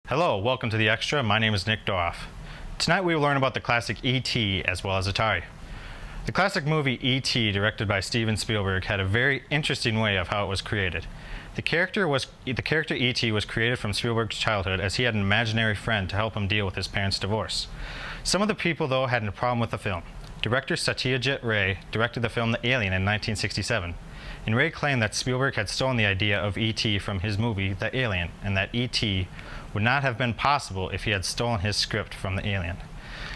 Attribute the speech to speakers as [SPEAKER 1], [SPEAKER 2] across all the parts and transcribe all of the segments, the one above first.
[SPEAKER 1] Hello, welcome to The Extra. My name is Nick Doroff. Tonight we will learn about the classic E.T. as well as Atari. The classic movie E.T., directed by Steven Spielberg, had a very interesting way of how it was created. The character E.T. was created from Spielberg's childhood, as he had an imaginary friend to help him deal with his parents' divorce. Some of the people, though, had a problem with the film. Director Satyajit Ray directed the film The Alien in 1967, and Ray claimed that Spielberg had stolen the idea of E.T. from his movie The Alien, and that E.T. would not have been possible if he had stolen his script from The Alien.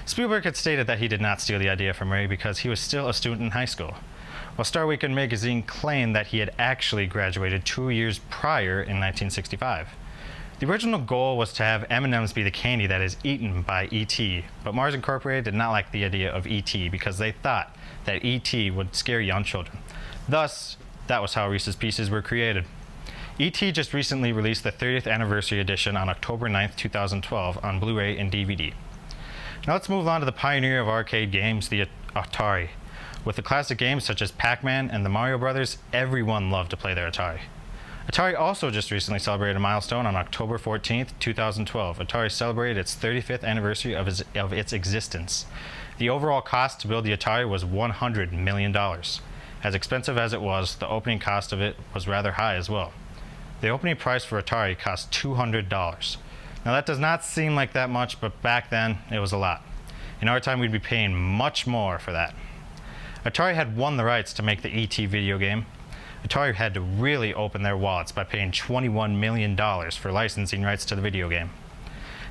[SPEAKER 1] Spielberg had stated that he did not steal the idea from Ray because he was still a student in high school, while Star Weekend magazine claimed that he had actually graduated 2 years prior in 1965. The original goal was to have M&Ms be the candy that is eaten by E.T., but Mars Incorporated did not like the idea of E.T. because they thought that E.T. would scare young children. Thus, that was how Reese's Pieces were created. E.T. just recently released the 30th anniversary edition on October 9th, 2012 on Blu-ray and DVD. Now let's move on to the pioneer of arcade games, the Atari. With the classic games such as Pac-Man and the Mario Brothers, everyone loved to play their Atari. Atari also just recently celebrated a milestone on October 14th, 2012. Atari celebrated its 35th anniversary of its existence. The overall cost to build the Atari was $100 million. As expensive as it was, the opening cost of it was rather high as well. The opening price for Atari cost $200. Now that does not seem like that much, but back then it was a lot. In our time we'd be paying much more for that. Atari had won the rights to make the E.T. video game. Atari had to really open their wallets by paying $21 million for licensing rights to the video game.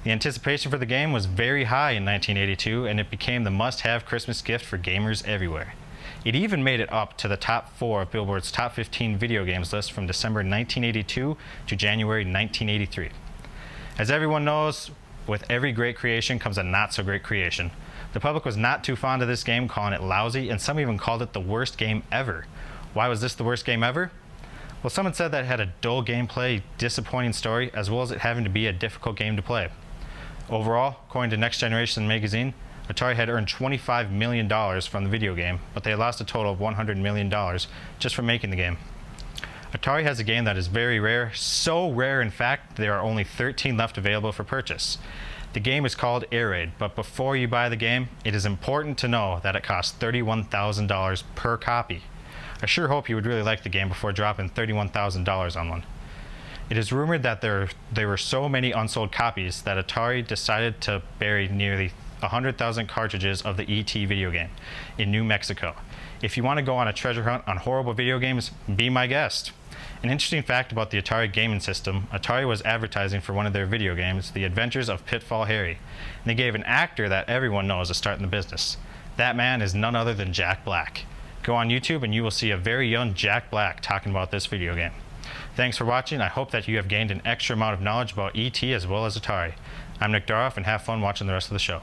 [SPEAKER 1] The anticipation for the game was very high in 1982, and it became the must-have Christmas gift for gamers everywhere. It even made it up to the top 4 of Billboard's Top 15 Video Games list from December 1982 to January 1983. As everyone knows, with every great creation comes a not-so-great creation. The public was not too fond of this game, calling it lousy, and some even called it the worst game ever. Why was this the worst game ever? Well, someone said that it had a dull gameplay, disappointing story, as well as it having to be a difficult game to play. Overall, according to Next Generation magazine, Atari had earned $25 million from the video game, but they lost a total of $100 million just from making the game. Atari has a game that is very rare, so rare in fact there are only 13 left available for purchase. The game is called Air Raid, but before you buy the game, it is important to know that it costs $31,000 per copy. I sure hope you would really like the game before dropping $31,000 on one. It is rumored that there were so many unsold copies that Atari decided to bury nearly 100,000 cartridges of the E.T. video game in New Mexico. If you want to go on a treasure hunt on horrible video games, be my guest. An interesting fact about the Atari gaming system, Atari was advertising for one of their video games, The Adventures of Pitfall Harry, and they gave an actor that everyone knows a start in the business. That man is none other than Jack Black. Go on YouTube and you will see a very young Jack Black talking about this video game. Thanks for watching. I hope that you have gained an extra amount of knowledge about E.T. as well as Atari. I'm Nick Doroff, and have fun watching the rest of the show.